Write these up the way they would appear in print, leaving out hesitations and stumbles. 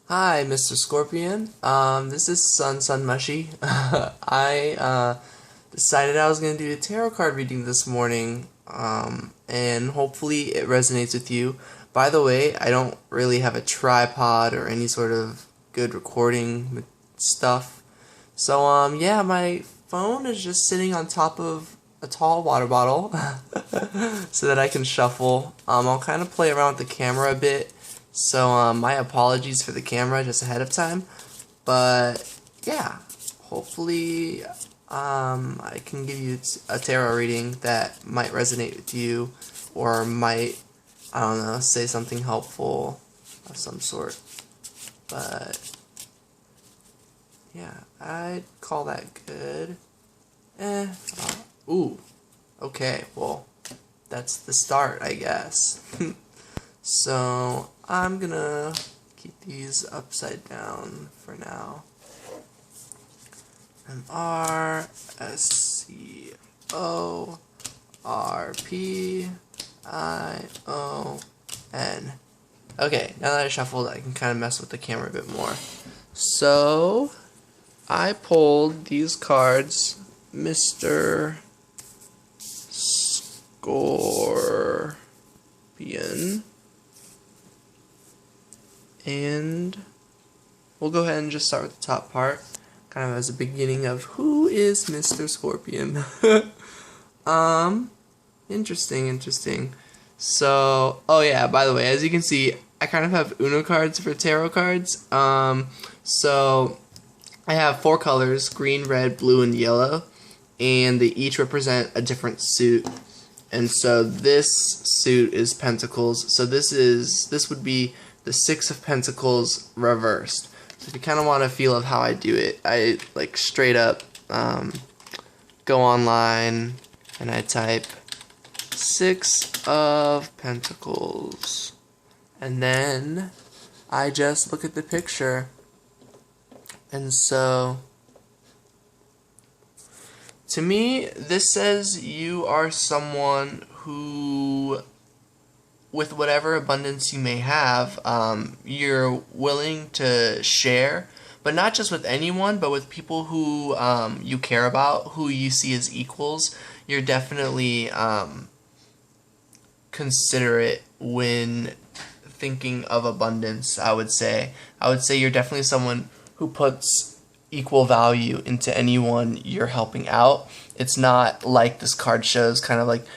Hi, Mr. Scorpion. This is Sun Mushy. I decided I was gonna do a tarot card reading this morning, and hopefully it resonates with you. By the way, I don't really have a tripod or any sort of good recording stuff, so yeah, my phone is just sitting on top of a tall water bottle, so that I can shuffle. I'll kind of play around with the camera a bit. So, my apologies for the camera just ahead of time. But, yeah, hopefully, I can give you a tarot reading that might resonate with you, or might, I don't know, say something helpful of some sort. But, yeah, I'd call that good. Ooh, okay, well, that's the start, I guess. So I'm gonna keep these upside down for now. MRSCORPION. Okay, now that I shuffled, I can kind of mess with the camera a bit more. So I pulled these cards, Mr. Scorpion. And we'll go ahead and just start with the top part, kind of as a beginning of who is Mr. Scorpion. Interesting. So, oh yeah, by the way, as you can see, I kind of have Uno cards for tarot cards. So I have 4 colors: green, red, blue, and yellow, and they each represent a different suit. And so this suit is Pentacles. So this would be the 6 of Pentacles reversed. So if you kind of want a feel of how I do it, I like straight up go online and I type 6 of Pentacles, and then I just look at the picture. And so to me, this says you are someone who, with whatever abundance you may have, you're willing to share, but not just with anyone, but with people who you care about, who you see as equals. You're definitely considerate when thinking of abundance, I would say. I would say you're definitely someone who puts equal value into anyone you're helping out. It's not like this card shows, kind of with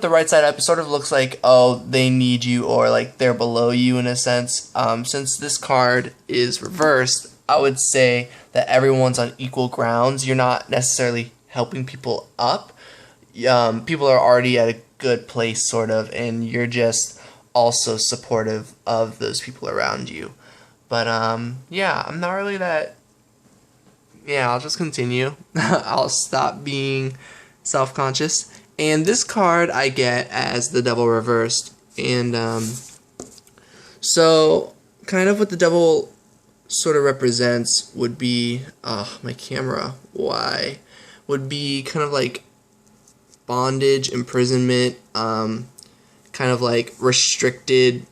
the right side up. It sort of looks like, oh, they need you, or like they're below you in a sense. Since this card is reversed, I would say that everyone's on equal grounds. You're not necessarily helping people up. People are already at a good place, sort of, and you're just also supportive of those people around you. But yeah, I'm not really that. Yeah, I'll just continue. I'll stop being self-conscious. And this card I get as the Devil reversed. And so kind of what the Devil sort of represents would be, my camera, why? Would be kind of like bondage, imprisonment, kind of like restricted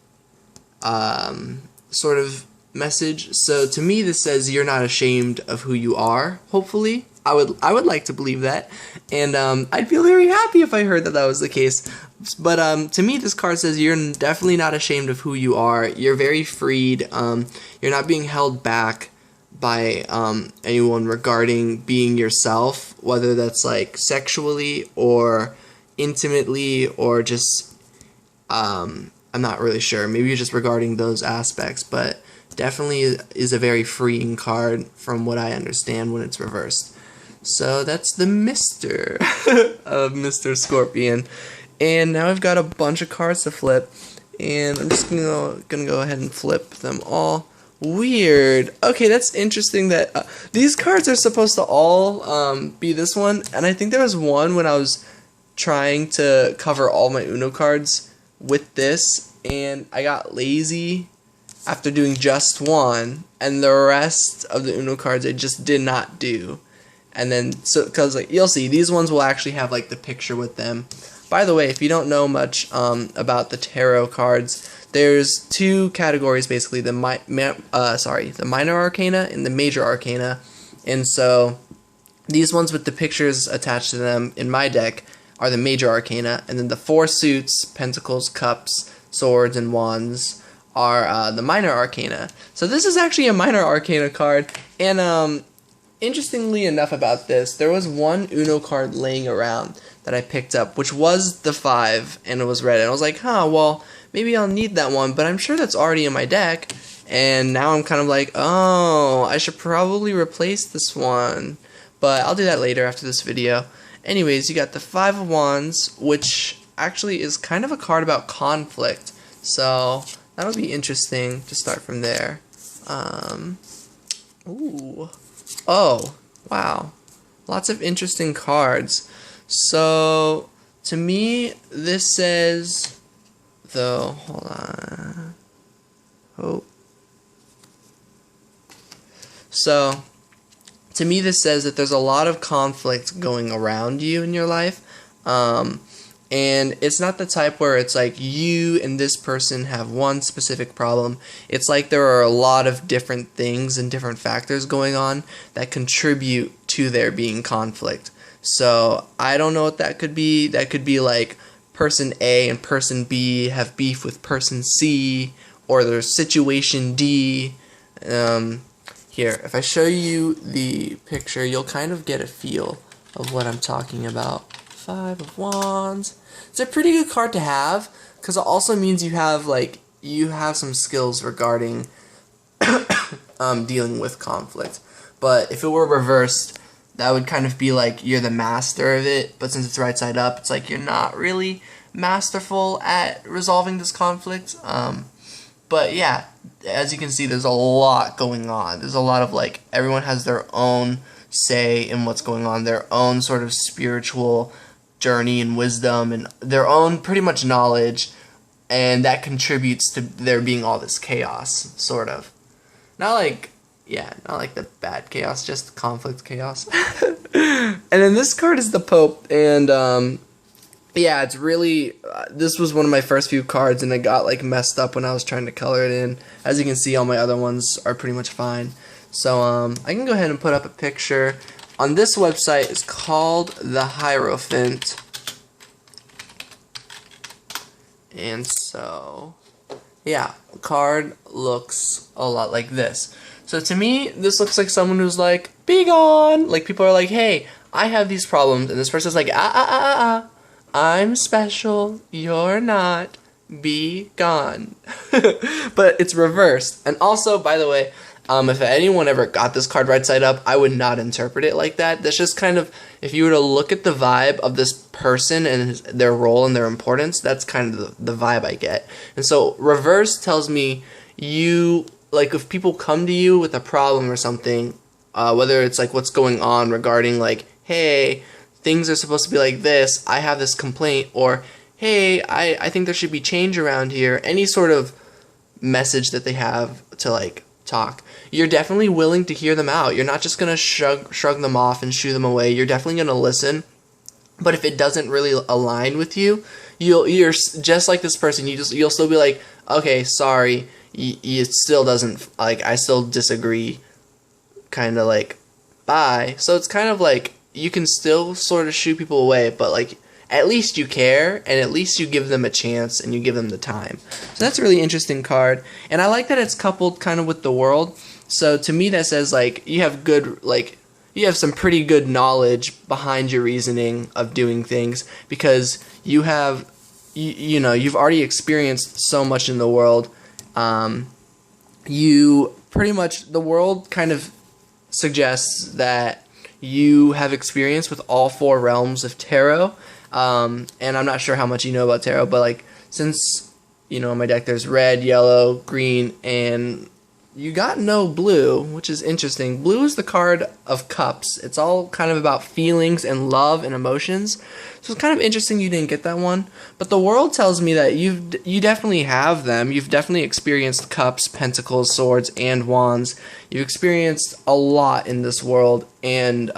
sort of message. So to me, this says you're not ashamed of who you are. Hopefully, I would like to believe that, and I'd feel very happy if I heard that that was the case. But to me, this card says you're definitely not ashamed of who you are. You're very freed. You're not being held back by anyone regarding being yourself, whether that's like sexually or intimately or just I'm not really sure. Maybe just regarding those aspects, but definitely is a very freeing card from what I understand when it's reversed. So that's the Mr. of Mr. Scorpion. And now I've got a bunch of cards to flip, and I'm just gonna go ahead and flip them all. Weird. Okay, that's interesting that these cards are supposed to all be this one, and I think there was one when I was trying to cover all my Uno cards with this, and I got lazy after doing just one, and the rest of the Uno cards I just did not do. And then, so, because like you'll see, these ones will actually have like the picture with them. By the way, if you don't know much about the tarot cards, there's two categories basically: the minor arcana and the major arcana. And so these ones with the pictures attached to them in my deck are the major arcana, and then the 4 suits, pentacles, cups, swords, and wands are the minor arcana. So this is actually a minor arcana card, and interestingly enough about this, there was one Uno card laying around that I picked up, which was the 5, and it was red, and I was like, huh, well, maybe I'll need that one, but I'm sure that's already in my deck, and now I'm kind of like, oh, I should probably replace this one, but I'll do that later after this video. Anyways, you got the 5 of Wands, which actually is kind of a card about conflict, so that'll be interesting to start from there. Ooh. Oh, wow. Lots of interesting cards. So, to me, this says, though, hold on. Oh. So, to me, this says that there's a lot of conflict going around you in your life. And it's not the type where it's like you and this person have one specific problem. It's like there are a lot of different things and different factors going on that contribute to there being conflict. So I don't know what that could be. That could be like person A and person B have beef with person C, or there's situation D. Here, if I show you the picture, you'll kind of get a feel of what I'm talking about. 5 of Wands. It's a pretty good card to have, because it also means you have some skills regarding dealing with conflict. But if it were reversed, that would kind of be like you're the master of it, but since it's right side up, it's like you're not really masterful at resolving this conflict. But yeah, as you can see, there's a lot going on. There's a lot of everyone has their own say in what's going on, their own sort of spiritual journey and wisdom, and their own pretty much knowledge, and that contributes to there being all this chaos, sort of. Not like the bad chaos, just conflict chaos. And then this card is the Pope, and yeah, it's really, this was one of my first few cards, and it got messed up when I was trying to color it in. As you can see, all my other ones are pretty much fine. So I can go ahead and put up a picture. On this website, it's called the Hierophant. And so, yeah, the card looks a lot like this. So to me, this looks like someone who's like, be gone! Like, people are like, hey, I have these problems, and this person's like, I'm special, you're not, be gone. But it's reversed. And also, by the way, if anyone ever got this card right side up, I would not interpret it like that. That's just kind of, if you were to look at the vibe of this person and their role and their importance, that's kind of the vibe I get. And so reverse tells me if people come to you with a problem or something, whether it's what's going on regarding hey, things are supposed to be like this, I have this complaint, or hey, I think there should be change around here, any sort of message that they have to talk, you're definitely willing to hear them out. You're not just going to shrug them off and shoo them away. You're definitely going to listen. But if it doesn't really align with you, you're just like this person. You'll still be like, okay, sorry, it still doesn't, I still disagree, kind of bye. So it's kind of you can still sort of shoo people away, but at least you care, and at least you give them a chance, and you give them the time. So that's a really interesting card, and I like that it's coupled kind of with the World. So to me, that says you have good, you have some pretty good knowledge behind your reasoning of doing things, because you have, you've already experienced so much in the world. You pretty much, the World kind of suggests that you have experience with all 4 realms of tarot. And I'm not sure how much you know about tarot, but since in my deck there's red, yellow, green, and you got no blue, which is interesting. Blue is the card of cups. It's all kind of about feelings and love and emotions. So it's kind of interesting you didn't get that one. But the World tells me that you definitely have them. You've definitely experienced cups, pentacles, swords, and wands. You've experienced a lot in this world, and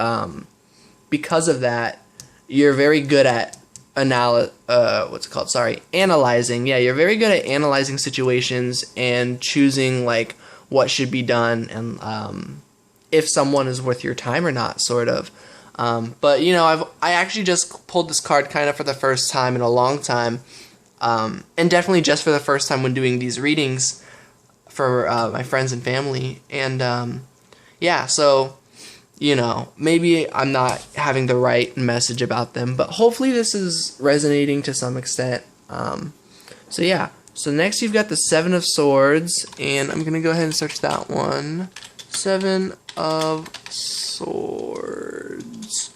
because of that, you're very good at what's it called? Sorry, analyzing. Yeah, you're very good at analyzing situations and choosing like what should be done and if someone is worth your time or not, sort of. But you know, I actually just pulled this card kind of for the first time in a long time, and definitely just for the first time when doing these readings for my friends and family. And yeah, so you know, maybe I'm not having the right message about them, but hopefully this is resonating to some extent. So yeah, so next you've got the Seven of Swords, and I'm going to go ahead and search that one. Seven of Swords.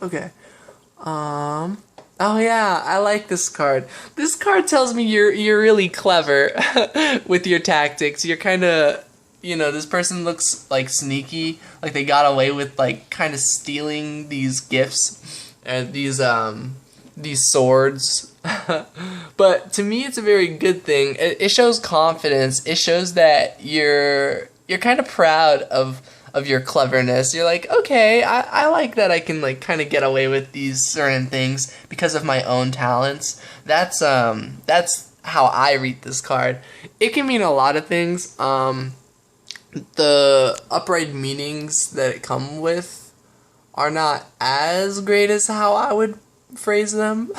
Okay. Oh yeah, I like this card. This card tells me you're really clever with your tactics. You're kind of, you know, this person looks like sneaky, like they got away with like kind of stealing these gifts and these swords. But to me, it's a very good thing. It shows confidence. It shows that you're kind of proud of your cleverness. You're like, okay, I like that I can like kind of get away with these certain things because of my own talents. That's how I read this card. It can mean a lot of things. The upright meanings that it come with are not as great as how I would phrase them.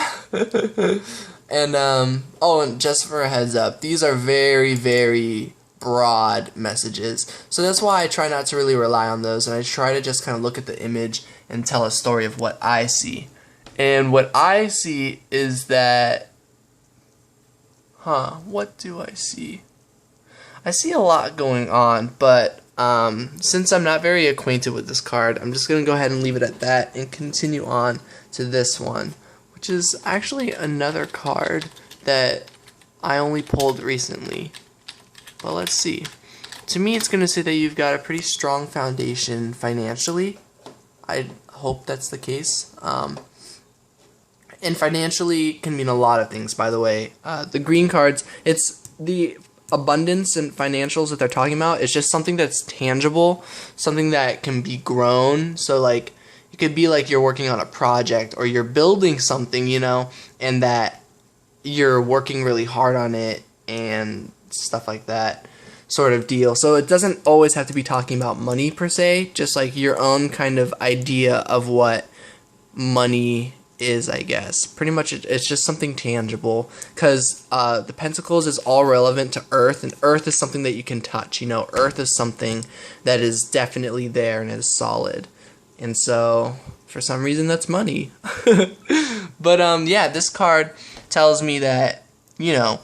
And oh, and just for a heads up, these are very, very broad messages, so that's why I try not to really rely on those, and I try to just kind of look at the image and tell a story of what I see. And what I see is that, what do I see? I see a lot going on, but since I'm not very acquainted with this card, I'm just going to go ahead and leave it at that and continue on to this one, which is actually another card that I only pulled recently. But let's see. To me, it's going to say that you've got a pretty strong foundation financially. I hope that's the case. And financially can mean a lot of things, by the way. The green cards, it's the abundance and financials that they're talking about. It's just something that's tangible, something that can be grown. So, like, it could be like you're working on a project or you're building something, you know, and that you're working really hard on it and stuff like that sort of deal. So it doesn't always have to be talking about money per se, just like your own kind of idea of what money is, I guess. Pretty much it's just something tangible, because the Pentacles is all relevant to Earth, and Earth is something that you can touch. You know, Earth is something that is definitely there and is solid. And so for some reason that's money. But yeah, this card tells me that, you know,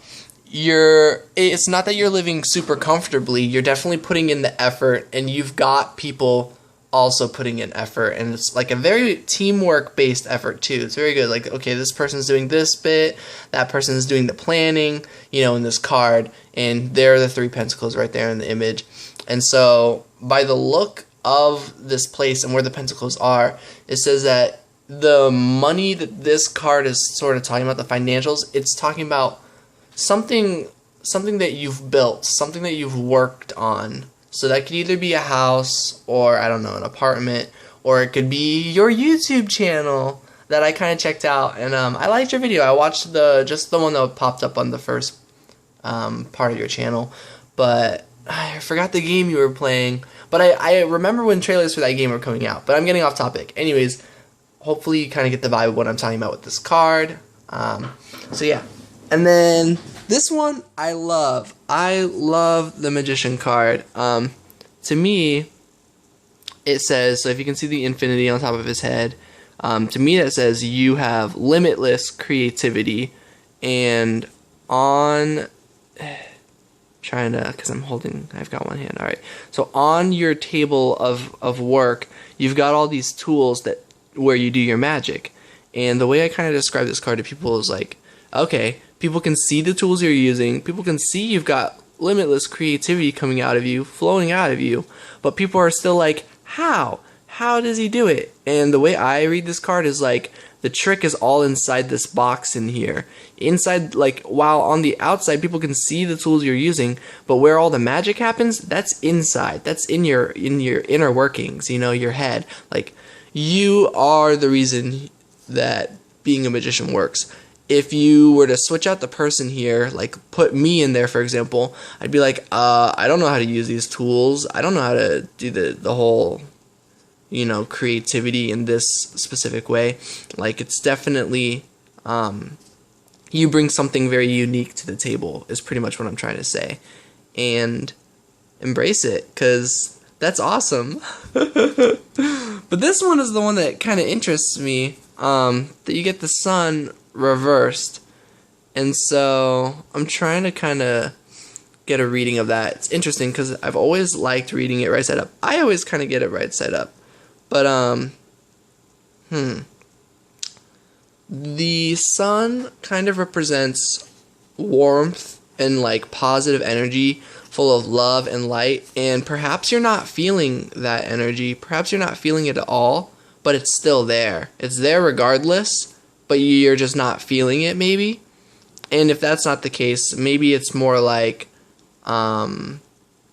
it's not that you're living super comfortably. You're definitely putting in the effort, and you've got people also putting in effort, and it's like a very teamwork based effort too. It's very good. Like, okay, this person's doing this bit, that person's doing the planning, you know, in this card, and there are the three pentacles right there in the image. And so by the look of this place and where the pentacles are, it says that the money that this card is sort of talking about, the financials, it's talking about something that you've built, something that you've worked on. So that could either be a house, or I don't know, an apartment, or it could be your YouTube channel that I kind of checked out, and I liked your video. I watched just the one that popped up on the first part of your channel, but I forgot the game you were playing. But I remember when trailers for that game were coming out. But I'm getting off topic. Anyways, hopefully you kind of get the vibe of what I'm talking about with this card. So yeah. And then this one I love. I love the Magician card. To me, it says, so if you can see the infinity on top of his head, to me that says you have limitless creativity. And on... trying to, because I've got one hand. All right. So on your table of work, you've got all these tools where you do your magic. And the way I kind of describe this card to people is like, okay, people can see the tools you're using. People can see you've got limitless creativity coming out of you, flowing out of you. But people are still like, how? How does he do it? And the way I read this card is like, The trick is all inside this box in here. Inside, like, while on the outside people can see the tools you're using, but where all the magic happens, that's inside. That's in your inner workings, you know, your head. Like, you are the reason that being a magician works. If you were to switch out the person here, like put me in there, for example, I'd be like, I don't know how to use these tools. I don't know how to do the whole, you know, creativity in this specific way. Like, it's definitely, you bring something very unique to the table, is pretty much what I'm trying to say. And embrace it, because that's awesome. But this one is the one that kind of interests me, that you get the sun reversed. And so I'm trying to kind of get a reading of that. It's interesting because I've always liked reading it right side up. I always kind of get it right side up. But, the sun kind of represents warmth and, like, positive energy, full of love and light, and perhaps you're not feeling that energy, perhaps you're not feeling it at all, but it's still there. It's there regardless, but you're just not feeling it, maybe. And if that's not the case, maybe it's more like, that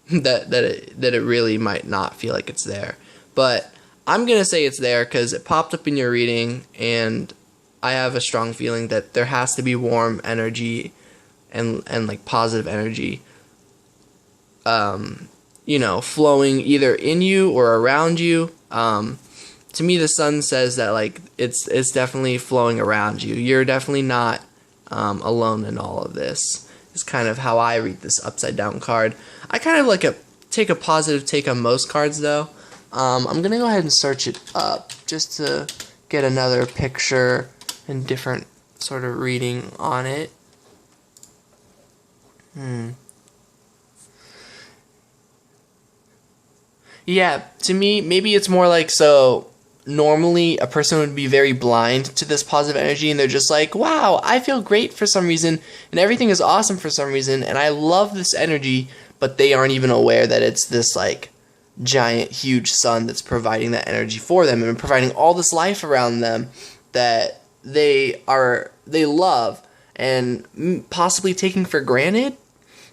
it really might not feel like it's there. But I'm going to say it's there because it popped up in your reading, and I have a strong feeling that there has to be warm energy and like positive energy, you know, flowing either in you or around you. To me, the sun says that, like, it's definitely flowing around you. You're definitely not alone in all of this. It's kind of how I read this upside down card. I kind of like take a positive take on most cards, though. I'm gonna go ahead and search it up just to get another picture and different sort of reading on it. Yeah, to me, maybe it's more like, so normally a person would be very blind to this positive energy, and they're just like, wow, I feel great for some reason, and everything is awesome for some reason, and I love this energy, but they aren't even aware that it's this, like, giant, huge sun that's providing that energy for them and providing all this life around them that they love and possibly taking for granted,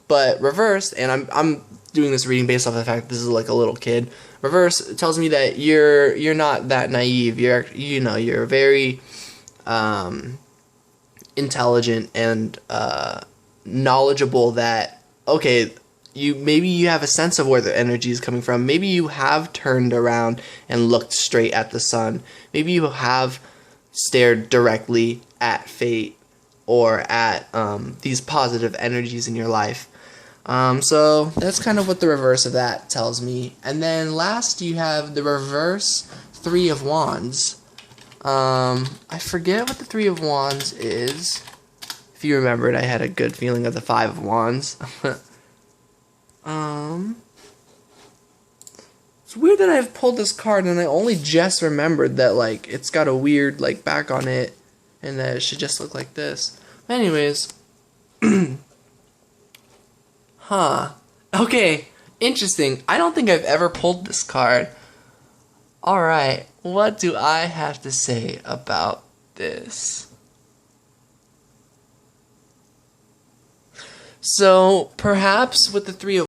but reversed. And I'm doing this reading based off of the fact that this is like a little kid. Reverse tells me that you're not that naive. You're very intelligent and knowledgeable. That, okay, maybe you have a sense of where the energy is coming from. Maybe you have turned around and looked straight at the sun. Maybe you have stared directly at fate or at these positive energies in your life. So that's kind of what the reverse of that tells me. And then last you have the reverse Three of Wands. I forget what the Three of Wands is. If you remember it, I had a good feeling of the Five of Wands. It's weird that I've pulled this card and I only just remembered that, like, it's got a weird, like, back on it and that it should just look like this. Anyways. Huh. Okay, interesting. I don't think I've ever pulled this card. Alright, what do I have to say about this? So, perhaps with the Three of